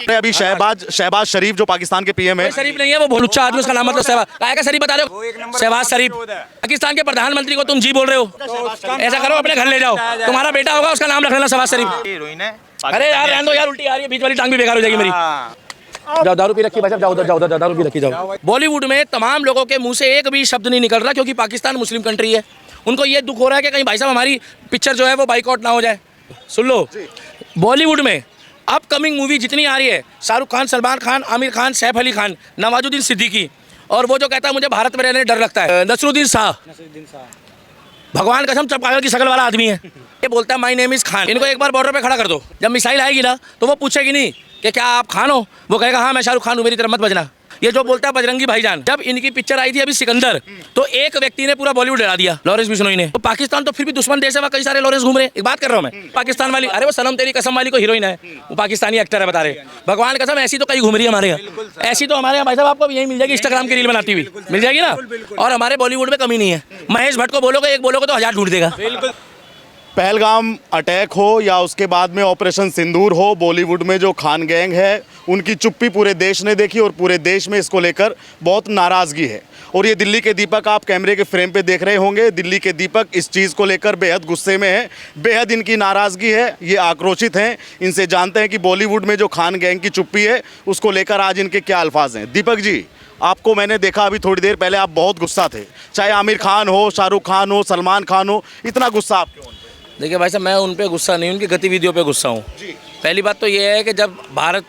अभी शहबाज शरीफ जो पाकिस्तान के पीएम है। शरीफ नहीं है वो भोलुच्चा आदमी, उसका नाम मतलब शहबाज। काय का शरीफ बता रहे हो? शहबाज शरीफ पाकिस्तान के प्रधानमंत्री को तुम जी बोल रहे हो? ऐसा करो अपने घर ले जाओ, तुम्हारा बेटा होगा उसका नाम रख लेना शहबाज शरीफ। अरे यार रहने दो यार, उल्टी आ रही है, बीच वाली टांग भी बेकार हो जाएगी मेरी। जाओ दारू पी रखी भाई साहब, जाओ उधर जाओ, दारू पी रखी जाओ। बॉलीवुड में तमाम लोगों के मुंह से एक भी शब्द नहीं निकल रहा, क्योंकि पाकिस्तान मुस्लिम कंट्री है। उनको ये दुख हो रहा है कि कहीं भाई साहब हमारी पिक्चर जो है वो बाइकआउट ना हो जाए। सुन लो, बॉलीवुड में अपकमिंग मूवी जितनी आ रही है, शाहरुख खान, सलमान खान, आमिर खान, सैफ अली खान, नवाजुद्दीन सिद्दीकी, और वो जो कहता है मुझे भारत में रहने डर लगता है, नसरुद्दीन शाह। भगवान कसम चपकादड़ की शक्ल वाला आदमी है। ये बोलता है माय नेम इज खान। इनको एक बार बॉर्डर पे खड़ा कर दो, जब मिसाइल आएगी ना तो वो पूछेगी नहीं कि क्या आप खान हो, वो कहेगा हाँ मैं शाहरुख खान हूँ, मेरी तरफ मत बजना। ये जो बोलता है बजरंगी भाईजान, जब इनकी पिक्चर आई थी अभी सिकंदर, तो एक व्यक्ति ने पूरा बॉलीवुड डरा दिया, लॉरेंस बिश्नोई ने। तो पाकिस्तान तो फिर भी दुश्मन देश है, वहाँ कई सारे लॉरेंस घूम रहे हैं। एक बात कर रहा हूँ मैं, पाकिस्तान वाली, अरे वो सनम तेरी कसम वाली को हीरोइन है, वो पाकिस्तानी एक्टर है, बता रहे भगवान कसम। ऐसी तो कई घूम रही है हमारे यहाँ, ऐसी तो हमारे यहाँ भाई साहब आपको यही मिल जाएगी, इंस्टाग्राम की रील बनाती हुई मिल जाएगी ना। और हमारे बॉलीवुड में कमी नहीं है। महेश भट्ट को बोलोगे, एक बोलोगे तो 1000 ढूंढ देगा। पहलगाम अटैक हो या उसके बाद में ऑपरेशन सिंदूर हो, बॉलीवुड में जो खान गैंग है उनकी चुप्पी पूरे देश ने देखी और पूरे देश में इसको लेकर बहुत नाराज़गी है। और ये दिल्ली के दीपक आप कैमरे के फ्रेम पे देख रहे होंगे, दिल्ली के दीपक इस चीज़ को लेकर बेहद गुस्से में है, बेहद इनकी नाराज़गी है, ये आक्रोशित हैं। इनसे जानते हैं कि बॉलीवुड में जो खान गैंग की चुप्पी है उसको लेकर आज इनके क्या अल्फाज हैं। दीपक जी, आपको मैंने देखा अभी थोड़ी देर पहले, आप बहुत गुस्सा थे, चाहे आमिर खान हो, शाहरुख खान हो, सलमान खान हो, इतना गुस्सा आप क्यों? देखिए भाई साहब, मैं उन पे गुस्सा नहीं, उनकी गतिविधियों पे गुस्सा हूँ। पहली बात तो ये है कि जब भारत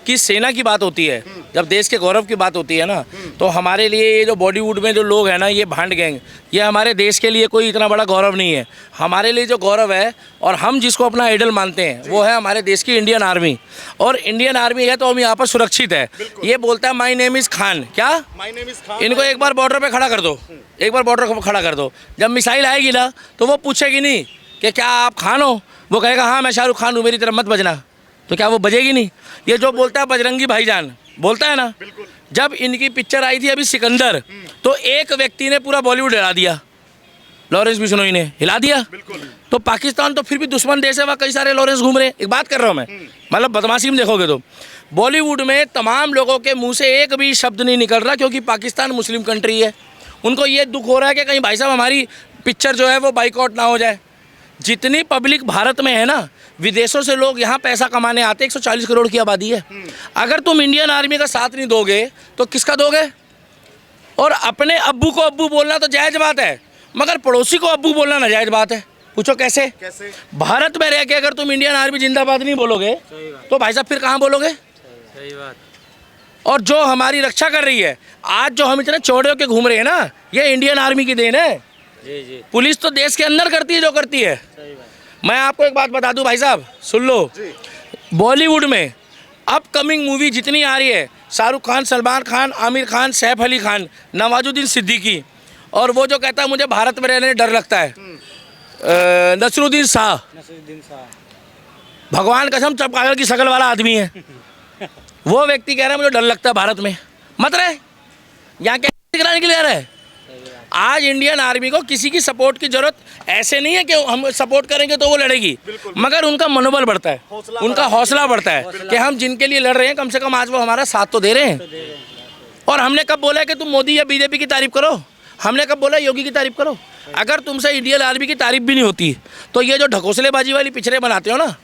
की सेना की बात होती है, जब देश के गौरव की बात होती है ना, तो हमारे लिए ये जो बॉलीवुड में जो लोग हैं ना, ये भांड गैंग, ये हमारे देश के लिए कोई इतना बड़ा गौरव नहीं है। हमारे लिए जो गौरव है और हम जिसको अपना आइडल मानते हैं वो है हमारे देश की इंडियन आर्मी। और इंडियन आर्मी है तो हम यहाँ पर सुरक्षित है। ये बोलता है माय नेम इज़ खान, क्या माय नेम इज़ खान? इनको एक बार बॉर्डर पर खड़ा कर दो, एक बार बॉर्डर पर खड़ा कर दो, जब मिसाइल आएगी ना तो वो पूछेगी नहीं कि क्या आप खान हो, वो कहेगा हाँ मैं शाहरुख खान हूँ, मेरी तरफ मत बजना। तो क्या वो बजेगी नहीं? ये जो बोलता है बजरंगी भाईजान, बोलता है ना, जब इनकी पिक्चर आई थी अभी सिकंदर, तो एक व्यक्ति ने पूरा बॉलीवुड हिला दिया, लॉरेंस बिश्नोई ने हिला दिया। तो पाकिस्तान तो फिर भी दुश्मन देश है, वहाँ कई सारे लॉरेंस घूम रहे हैं। एक बात कर रहा हूँ मैं, मतलब बदमाशी में देखोगे तो बॉलीवुड में तमाम लोगों के मुँह से एक भी शब्द नहीं निकल रहा, क्योंकि पाकिस्तान मुस्लिम कंट्री है। उनको ये दुख हो रहा है कि कहीं भाई साहब हमारी पिक्चर जो है वो बाइकआउट ना हो जाए। जितनी पब्लिक भारत में है ना, विदेशों से लोग यहाँ पैसा कमाने आते हैं, 140 करोड़ की आबादी है। अगर तुम इंडियन आर्मी का साथ नहीं दोगे तो किसका दोगे? और अपने अब्बू को अब्बू बोलना तो जायज़ बात है, मगर पड़ोसी को अब्बू बोलना नाजायज़ बात है। पूछो कैसे? भारत में रह के अगर तुम इंडियन आर्मी जिंदाबाद नहीं बोलोगे तो भाई साहब फिर कहाँ बोलोगे? सही बात। और जो हमारी रक्षा कर रही है, आज जो हम इतने चौड़े होकर घूम रहे हैं ना, ये इंडियन आर्मी की देन है। जी। पुलिस तो देश के अंदर करती है जो करती है। मैं आपको एक बात बता दूं भाई साहब, सुन लो, बॉलीवुड में अपकमिंग मूवी जितनी आ रही है, शाहरुख खान, सलमान खान, आमिर खान, सैफ अली खान, नवाजुद्दीन सिद्दीकी, और वो जो कहता है मुझे भारत में रहने डर लगता है, नसरुद्दीन शाह। भगवान कसम चपकादड़ की शक्ल वाला आदमी है। वो व्यक्ति कह रहा है मुझे डर लगता है भारत में, मत रहे यहाँ क्या कराने के लिए आ रहा है। आज इंडियन आर्मी को किसी की सपोर्ट की जरूरत ऐसे नहीं है कि हम सपोर्ट करेंगे तो वो लड़ेगी, मगर उनका मनोबल बढ़ता है, उनका हौसला बढ़ता है कि हम जिनके लिए लड़ रहे हैं कम से कम आज वो हमारा साथ तो दे रहे हैं। और हमने कब बोला कि तुम मोदी या बीजेपी की तारीफ करो? हमने कब बोला योगी की तारीफ करो? अगर तुमसे इंडियन आर्मी की तारीफ भी नहीं होती तो ये जो ढकोसलेबाजी वाली पिक्चरें बनाते हो ना,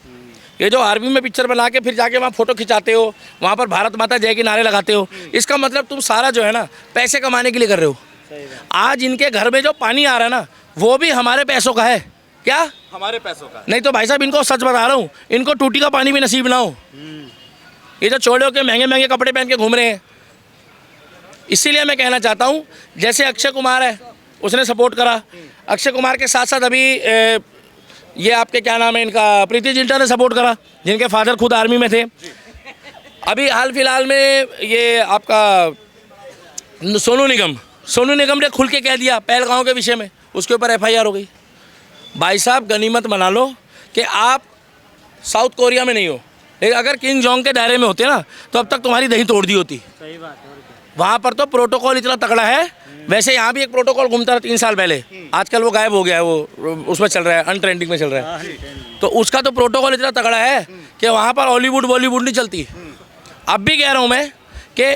ये जो आर्मी में पिक्चर बना के फिर जाके वहाँ फोटो खिंचाते हो, वहाँ पर भारत माता जय के नारे लगाते हो, इसका मतलब तुम सारा जो है ना पैसे कमाने के लिए कर रहे हो। आज इनके घर में जो पानी आ रहा है ना, वो भी हमारे पैसों का है। क्या हमारे पैसों का? नहीं तो भाई साहब इनको सच बता रहा हूँ, इनको टूटी का पानी भी नसीब ना हो। ये जो चौड़े होकर महंगे महंगे कपड़े पहन के घूम रहे हैं, इसीलिए मैं कहना चाहता हूँ, जैसे अक्षय कुमार है उसने सपोर्ट करा, अक्षय कुमार के साथ साथ अभी ये आपके क्या नाम है इनका, प्रीति जिंटा ने सपोर्ट करा, जिनके फादर खुद आर्मी में थे। अभी हाल फिलहाल में ये आपका सोनू निगम ने खुल के कह दिया पहलगांव के विषय में, उसके ऊपर FIR हो गई। भाई साहब गनीमत मना लो कि आप साउथ कोरिया में नहीं हो, लेकिन अगर किंग जोंग के दायरे में होते ना तो अब तक तुम्हारी दही तोड़ दी होती। सही बात है। वहाँ पर तो प्रोटोकॉल इतना तगड़ा है, वैसे यहाँ भी एक प्रोटोकॉल घूमता था 3 साल पहले, आजकल वो गायब हो गया है, वो उसमें चल रहा है, अनट्रेंडिंग में चल रहा है। तो उसका तो प्रोटोकॉल इतना तगड़ा है कि वहाँ पर हॉलीवुड बॉलीवुड नहीं चलती। अब भी कह रहा हूँ मैं कि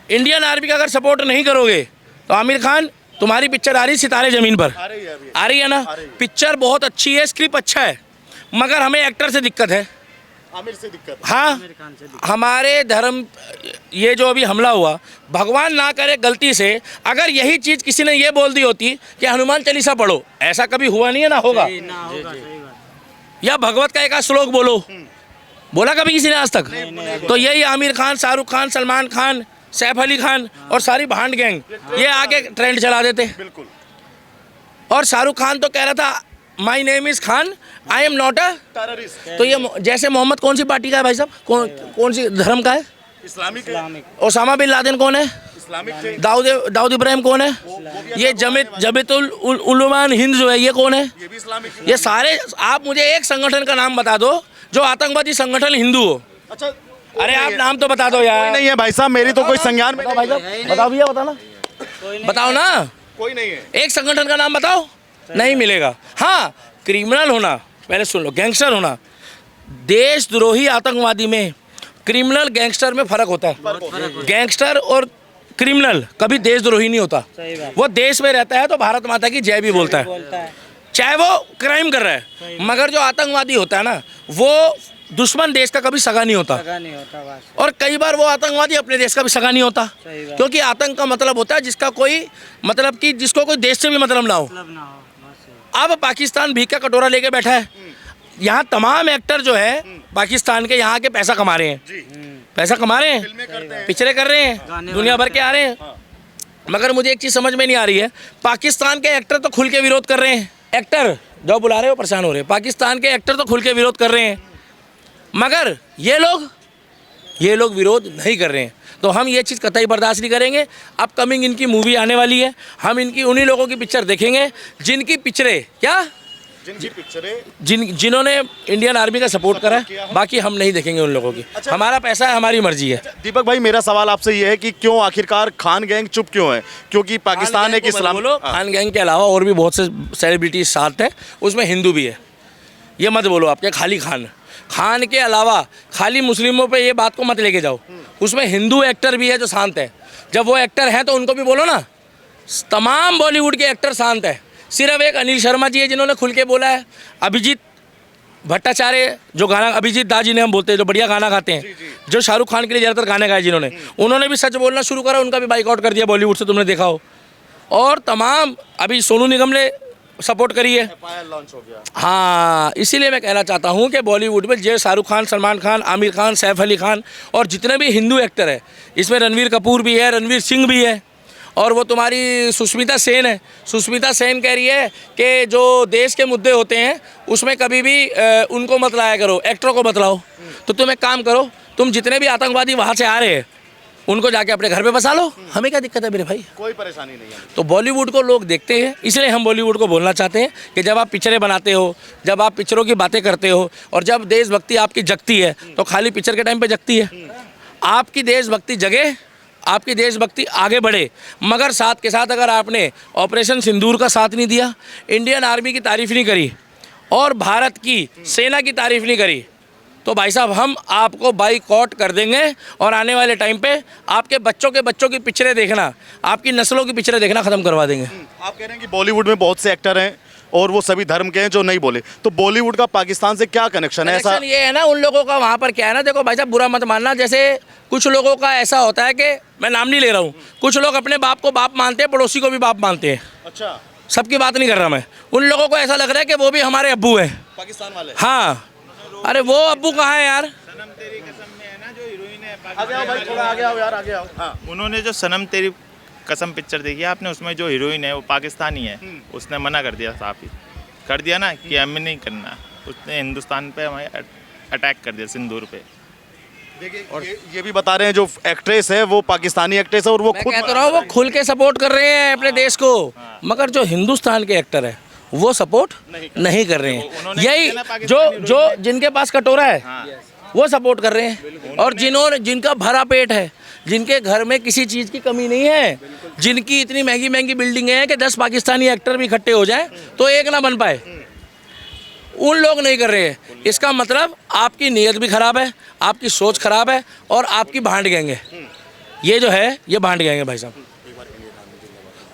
इंडियन आर्मी का अगर सपोर्ट नहीं करोगे तो आमिर खान, तुम्हारी पिक्चर आ रही सितारे ज़मीन पर, आ रही है ना, पिक्चर बहुत अच्छी है, स्क्रिप्ट अच्छा है, मगर हमें एक्टर से दिक्कत है, आमिर से दिक्कत। हाँ, हमारे धर्म, ये जो अभी हमला हुआ, भगवान ना करे गलती से अगर यही चीज़ किसी ने ये बोल दी होती कि हनुमान चालीसा पढ़ो, ऐसा कभी हुआ नहीं है, ना होगा, या भगवत का एक आध श्लोक बोलो, बोला कभी किसी ने आज तक? तो यही आमिर खान, शाहरुख खान, सलमान खान, सैफ अली खान और सारी भांड गैंग ये आके ट्रेंड चला देते। बिल्कुल। और शाहरुख खान तो कह रहा था my name is Khan, I am not a terrorist. तो ये जैसे मोहम्मद कौन सी पार्टी का है भाई साहब, कौन सी धर्म का है? इस्लामिक। ओसामा बिन लादेन कौन है? इस्लामिक थे। दाऊद इब्राहिम कौन है? ये जमियतुल उलमान हिंद जो है ये कौन है? ये भी इस्लामिक। ये सारे, आप मुझे एक संगठन का नाम बता दो जो आतंकवादी संगठन हिंदू हो। अच्छा, अरे आप नाम तो बता दो यार। कोई नहीं है भाई साहब, मेरी तो कोई संज्ञान में भाई साहब बताओ भैया, बताना, बताओ ना, कोई नहीं है। एक संगठन का नाम बताओ, नहीं मिलेगा। हाँ, क्रिमिनल होना, पहले सुन लो, गैंगस्टर होना, देशद्रोही आतंकवादी में, क्रिमिनल गैंगस्टर में फर्क होता है। गैंगस्टर और क्रिमिनल कभी देशद्रोही नहीं होता, वो देश में रहता है तो भारत माता की जय भी बोलता है, चाहे वो क्राइम कर रहा है। मगर जो आतंकवादी होता है ना, वो दुश्मन देश का कभी सगा नहीं होता, और कई बार वो आतंकवादी अपने देश का भी सगा नहीं होता, क्योंकि आतंक का मतलब होता है जिसका कोई मतलब कि जिसको कोई देश से भी मतलब ना हो। अब पाकिस्तान भीख का कटोरा लेके बैठा है, यहाँ तमाम एक्टर जो है पाकिस्तान के यहाँ के पैसा कमा रहे हैं, पैसा कमा रहे हैं, पिक्चरें कर रहे हैं, दुनिया भर के आ रहे हैं। मगर मुझे एक चीज़ समझ में नहीं आ रही है, पाकिस्तान के एक्टर तो खुल के विरोध कर रहे हैं, एक्टर जो बुला रहे हो परेशान हो रहे हैं, पाकिस्तान के एक्टर तो खुल के विरोध कर रहे हैं, मगर ये लोग विरोध नहीं कर रहे हैं। तो हम ये चीज़ कतई बर्दाश्त नहीं करेंगे। अपकमिंग इनकी मूवी आने वाली है, हम इनकी उन्हीं लोगों की पिक्चर देखेंगे जिनकी पिक्चरें जिन्होंने इंडियन आर्मी का सपोर्ट करा है, बाकी हम नहीं देखेंगे उन लोगों की। अच्छा, हमारा पैसा है, हमारी मर्जी है। दीपक भाई, मेरा सवाल आपसे ये है कि क्यों आखिरकार खान गैंग चुप क्यों है? क्योंकि पाकिस्तान एक इस्लाम, खान गैंग के अलावा और भी बहुत से सेलिब्रिटी साथ हैं, उसमें हिंदू भी है, ये मत बोलो आपके खाली खान के अलावा खाली मुस्लिमों पे ये बात को मत लेके जाओ, उसमें हिंदू एक्टर भी है जो शांत है। जब वो एक्टर हैं तो उनको भी बोलो ना, तमाम बॉलीवुड के एक्टर शांत है, सिर्फ एक अनिल शर्मा जी है जिन्होंने खुल के बोला है, अभिजीत भट्टाचार्य जो गाना, अभिजीत दा जी ने हम बोलते हैं, जो बढ़िया गाना गाते हैं, जो शाहरुख खान के लिए ज़्यादातर गाने गाए जिन्होंने, उन्होंने भी सच बोलना शुरू करा, उनका भी बाइकआउट कर दिया बॉलीवुड से, तुमने देखा हो। और तमाम, अभी सोनू निगम ने सपोर्ट करी है, लॉन्च हो गया। हाँ, इसीलिए मैं कहना चाहता हूँ कि बॉलीवुड में जो शाहरुख खान, सलमान खान, आमिर खान, सैफ अली खान और जितने भी हिंदू एक्टर है, इसमें रणवीर कपूर भी है, रणवीर सिंह भी है, और वो तुम्हारी सुष्मिता सेन है। सुष्मिता सेन कह रही है कि जो देश के मुद्दे होते हैं उसमें कभी भी उनको मत लाया करो, एक्टरों को मत लाओ। तो तुम एक काम करो, तुम जितने भी आतंकवादी वहाँ से आ रहे हैं उनको जाके अपने घर पे बसा लो, हमें क्या दिक्कत है मेरे भाई, कोई परेशानी नहीं है। तो बॉलीवुड को लोग देखते हैं, इसलिए हम बॉलीवुड को बोलना चाहते हैं कि जब आप पिक्चरें बनाते हो, जब आप पिक्चरों की बातें करते हो, और जब देशभक्ति आपकी जगती है तो खाली पिक्चर के टाइम पे जगती है। आपकी देशभक्ति जगे, आपकी देशभक्ति आगे बढ़े, मगर साथ के साथ अगर आपने ऑपरेशन सिंदूर का साथ नहीं दिया, इंडियन आर्मी की तारीफ़ नहीं करी और भारत की सेना की तारीफ़ नहीं करी, तो भाई साहब हम आपको बाइकआउट कर देंगे, और आने वाले टाइम पे आपके बच्चों की पिक्चरें देखना, आपकी नस्लों की पिक्चरें देखना ख़त्म करवा देंगे। आप कह रहे हैं कि बॉलीवुड में बहुत से एक्टर हैं और वो सभी धर्म के हैं जो नहीं बोले, तो बॉलीवुड का पाकिस्तान से क्या कनेक्शन है? ऐसा ये है ना, उन लोगों का वहाँ पर क्या है ना, देखो भाई साहब बुरा मत मानना, जैसे कुछ लोगों का ऐसा होता है कि मैं नाम नहीं ले रहा हूँ, कुछ लोग अपने बाप को बाप मानते हैं, पड़ोसी को भी बाप मानते हैं। अच्छा, सबकी बात नहीं कर रहा मैं, उन लोगों को ऐसा लग रहा है कि वो भी हमारे अब्बू हैं, पाकिस्तान वाले। हाँ, अरे वो अब्बू कहाँ है यार? सनम तेरी कसम में है ना, जो हीरोइन है आगे आओ भाई, थोड़ा आगे आओ यार, आगे आओ। हाँ, उन्होंने जो सनम तेरी कसम पिक्चर देखी है आपने, उसमें जो हीरोइन है वो पाकिस्तानी है, उसने मना कर दिया, साफ ही कर दिया ना कि हमें नहीं करना, उसने हिंदुस्तान पे हमें अटैक कर दिया सिंदूर पे। देखिए, और ये भी बता रहे हैं जो एक्ट्रेस है वो पाकिस्तानी एक्ट्रेस है, और वो मैं खुद कह तो रहा हूँ वो खुल के सपोर्ट कर रहे हैं अपने देश को, मगर जो हिंदुस्तान के एक्टर है वो सपोर्ट नहीं कर रहे हैं। यही जो जिनके पास कटोरा है वो सपोर्ट कर रहे हैं, और जिनका भरा पेट है, जिनके घर में किसी चीज़ की कमी नहीं है, जिनकी इतनी महंगी महंगी बिल्डिंगें हैं कि 10 पाकिस्तानी एक्टर भी इकट्ठे हो जाएं तो एक ना बन पाए, उन लोग नहीं कर रहे हैं। इसका मतलब आपकी नीयत भी ख़राब है, आपकी सोच ख़राब है और आपकी भांड गैंग है। ये जो है ये भांड गैंग है भाई साहब।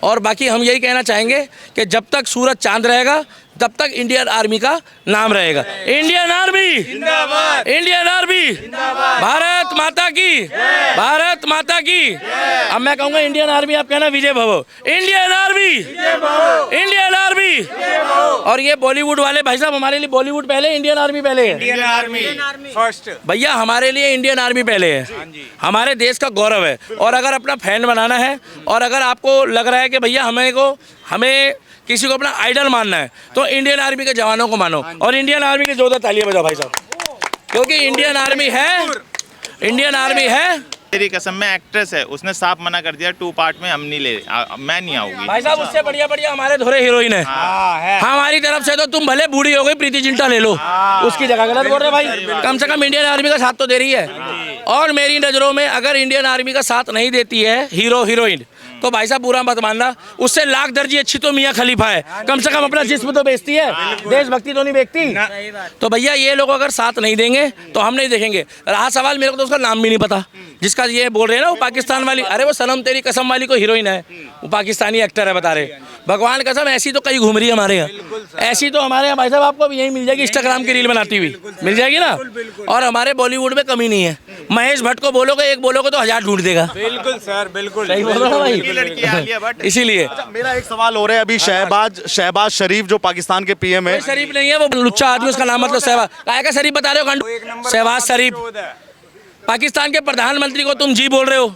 और बाकी हम यही कहना चाहेंगे कि जब तक सूरज चांद रहेगा तब तक इंडियन आर्मी का नाम रहेगा। इंडियन आर्मी जिंदाबाद, इंडियन आर्मी जिंदाबाद, भारत माता की, भारत माता की। अब मैं कहूँगा इंडियन आर्मी, आप कहना विजय भव, इंडियन आर्मी, इंडियन आर्मी। और ये बॉलीवुड वाले भाई साहब, हमारे लिए बॉलीवुड पहले, इंडियन आर्मी पहले है। इंडियन आर्मी फर्स्ट भैया हमारे लिए इंडियन आर्मी पहले है, हमारे देश का गौरव है। और अगर अपना फैन बनाना है और अगर आपको लग रहा है कि भैया हमें किसी को अपना आइडल मानना है तो इंडियन आर्मी के जवानों को मानो और इंडियन आर्मी की जोरदार तालियां बजाओ भाई साहब, क्योंकि इंडियन आर्मी है, इंडियन आर्मी है। तेरी कसम में एक्ट्रेस है, उसने साफ मना कर दिया 2 पार्ट में हम नहीं मैं नहीं आऊंगी। भाई साहब उससे बढ़िया बढ़िया हमारे धोरे हीरोइन है। हमारी तरफ से तो तुम भले बूढ़ी हो गई, प्रीति जिंटा ले लो, उसकी जगह गलत बोल रहे भाई। कम से कम इंडियन आर्मी का साथ तो दे रही है। और मेरी नज़रों में अगर इंडियन आर्मी का साथ नहीं देती है हीरो हीरोइन तो भाई साहब बुरा मत मानना, उससे लाख दर्जी अच्छी तो मियां खलीफा है, कम से कम अपना जिस्म तो बेचती है, देशभक्ति तो नहीं बेचती। तो भैया ये लोग अगर साथ नहीं देंगे तो हम नहीं देखेंगे। रहा सवाल, मेरे को तो उसका नाम भी नहीं पता जिसका ये बोल रहे हैं ना, वो पाकिस्तान वाली, अरे वो सनम तेरी कसम वाली को हीरोइन है, वो पाकिस्तानी एक्टर है बता रहे। भगवान कसम ऐसी तो कई घूम रही है हमारे यहाँ, ऐसी तो हमारे यहाँ भाई साहब आपको यही मिल जाएगी, इंस्टाग्राम की रील बनाती हुई मिल जाएगी ना। और हमारे बॉलीवुड में कमी नहीं है। महेश भट्ट को बोलोगे, एक बोलोगे तो 1000 ढूंढ देगा। बिल्कुल सर, बिल्कुल सही बोल रहा हूं भाई। इसीलिए मेरा एक सवाल हो रहा है, अभी शहबाज शरीफ जो पाकिस्तान के पीएम है, शरीफ नहीं है, वो लुच्चा आदमी, उसका नाम मतलब शहबाज, काय का शरीफ बता रहे हो गंडू? शहबाज शरीफ पाकिस्तान के प्रधानमंत्री को तुम जी बोल रहे हो।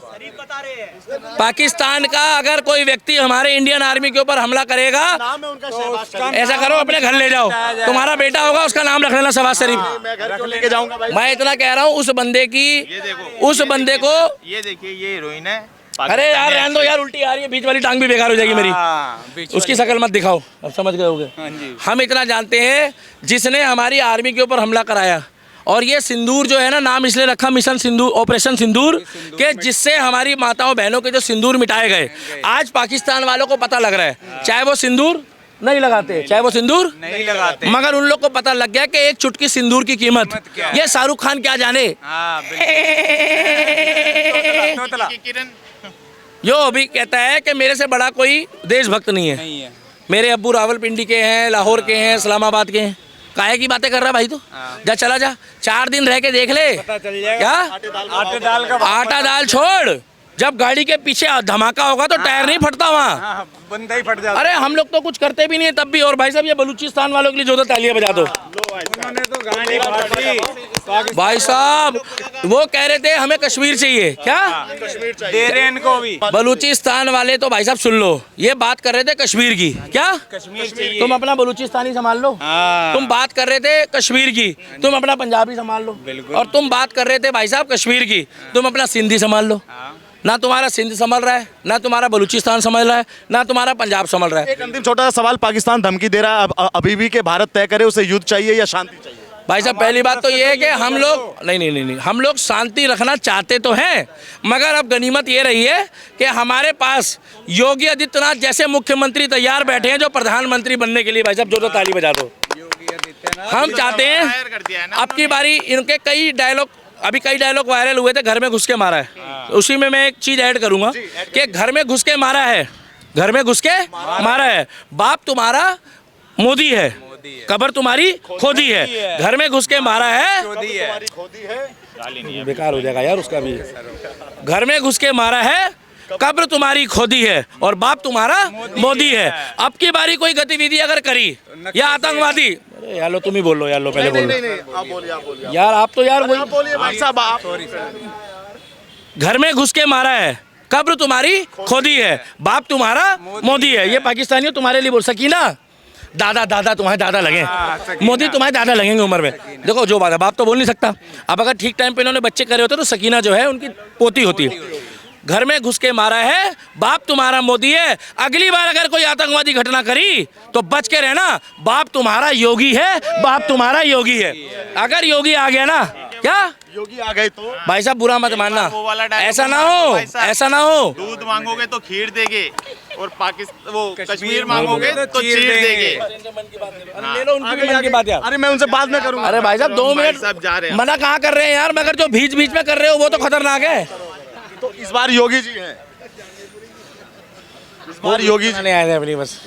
पाकिस्तान का अगर कोई व्यक्ति हमारे इंडियन आर्मी के ऊपर हमला करेगा, ऐसा करो अपने घर ले जाओ, तुम्हारा बेटा होगा उसका नाम रख लेना शहबाज शरीफ। मैं घर क्यों लेके जाऊंगा भाई? मैं इतना कह रहा हूँ उस बंदे को, ये देखिए ये हीरोइन है। अरे यार रहने दो यार, उल्टी आ रही है, बीच वाली टांग भी बेकार हो जाएगी मेरी। उसकी शक्ल मत दिखाओ, अब समझ गए होगे। हम इतना जानते हैं जिसने हमारी आर्मी के ऊपर हमला कराया, और ये सिंदूर जो है ना, नाम इसलिए रखा मिशन सिंदूर, ऑपरेशन सिंदूर, के जिससे हमारी माताओं बहनों के जो सिंदूर मिटाए गए। आज पाकिस्तान वालों को पता लग रहा है, चाहे वो सिंदूर नहीं लगाते, चाहे वो सिंदूर नहीं लगाते, मगर उन लोग को पता लग गया कि एक चुटकी सिंदूर की कीमत ये शाहरुख खान क्या जाने। जो अभी कहता है कि मेरे से बड़ा कोई देशभक्त नहीं है। मेरे अब्बू रावलपिंडी के हैं, लाहौर के हैं, इस्लामाबाद के हैं। काहे की बातें कर रहा है भाई? तो जा चला जा, 4 दिन रह के देख ले, क्या आटा दाल छोड़। जब गाड़ी के पीछे धमाका होगा तो टायर नहीं फटता वहाँ, बंदा ही फट जाता। अरे हम लोग तो कुछ करते भी नहीं है तब भी। और भाई साहब ये बलूचिस्तान वालों के लिए जोरदार तालियां बजा दो। उन्होंने तो गाड़ी फाड़ दी। भाई साहब वो कह रहे थे हमें कश्मीर चाहिए, क्या दे रहे इनको भी। बलूचिस्तान वाले तो भाई साहब सुन लो, ये बात कर रहे थे कश्मीर की, क्या कश्मीर चाहिए। तुम अपना बलूचिस्तानी संभाल लो। तुम बात कर रहे थे कश्मीर की, तुम अपना पंजाबी संभाल लो। और तुम बात कर रहे थे भाई साहब कश्मीर की, तुम अपना सिंधी संभाल लो। ना तुम्हारा सिंध संभल रहा है, ना तुम्हारा बलूचिस्तान संभल रहा है, ना तुम्हारा पंजाब संभल रहा है। एक अंतिम छोटा सा सवाल, पाकिस्तान धमकी दे रहा है अभी भी कि भारत तय करे उसे युद्ध चाहिए या शांति चाहिए? भाई साहब पहली बात तो ये है कि हम लोग नहीं, हम लोग शांति रखना चाहते तो हैं, मगर अब गनीमत ये रही है कि हमारे पास योगी आदित्यनाथ जैसे मुख्यमंत्री तैयार बैठे हैं जो प्रधानमंत्री बनने के लिए। भाई साहब जो ताली बजा दो। हम चाहते हैं अब की बारी इनके कई डायलॉग वायरल हुए थे, घर में घुस के मारा है। उसी में मैं एक चीज ऐड करूंगा कि घर में घुस के मारा है, घर में घुस के मारा है। बाप तुम्हारा मोदी है, कब्र तुम्हारी खोदी है, घर में घुस के मारा है, बेकार हो जाएगा यार उसका भी। घर में घुस के मारा है, कब्र तुम्हारी खोदी है, और बाप तुम्हारा मोदी है। अब की बारी कोई गतिविधि अगर करी या आतंकवादी, अरे यार लो तुम ही बोल लो यार, लो पहले बोलो। आप बोलिए यार आप तो यार वही बोलिए भाई साहब। आप घर में घुस के मारा है, कब्र तुम्हारी खोदी है, बाप तुम्हारा मोदी है। ये पाकिस्तानियों तुम्हारे लिए बोल, सकीना दादा तुम्हारे दादा लगे, मोदी तुम्हारे दादा लगेंगे उम्र में। देखो जो बात है, बाप तो बोल नहीं सकता। अब अगर ठीक टाइम पे इन्होंने बच्चे करे होते तो सकीना जो है उनकी पोती होती है। घर में घुस के मारा है, बाप तुम्हारा मोदी है। अगली बार अगर कोई आतंकवादी घटना करी तो बच के रहना, बाप तुम्हारा योगी है, बाप तुम्हारा योगी है। अगर योगी आ गया ना क्या योगी आ गए तो भाई साहब बुरा मत मानना, वो वाला डायलॉग ऐसा ना बोलना हो, भाई साहब। ऐसा ना हो। दूध मांगोगे तो खीर देंगे और पाकिस्तान वो कश्मीर कश्मीर मांगोगे मांगोगे तो चीर देंगे। अरे ले लो उनकी भी मन की बात यार। अरे मैं उनसे बाद में करूंगा। अरे भाई साहब 2 भाई मिनट साहब जा रहे हैं। मना कहाँ कर रहे हैं यार, मगर जो बीच बीच में कर रहे हो वो तो खतरनाक है। तो इस बार योगी जी हैं, इस बार योगी जी बनाने आए थे अपनी बस।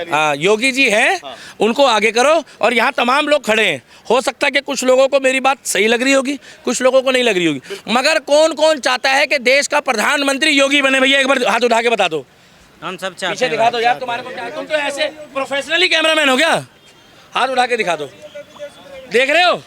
हाँ योगी जी हैं, उनको आगे करो। और यहाँ तमाम लोग खड़े हैं, हो सकता है कि कुछ लोगों को मेरी बात सही लग रही होगी, कुछ लोगों को नहीं लग रही होगी, मगर कौन कौन चाहता है कि देश का प्रधानमंत्री योगी बने? भैया एक बार हाथ उठा के बता दो, हम सब चाहते पीछे हैं दिखा दो यार, तुम्हारे को क्या, तुम तो ऐसे प्रोफेशनली कैमरामैन हो क्या? हाथ उठा के दिखा दो, देख रहे हो?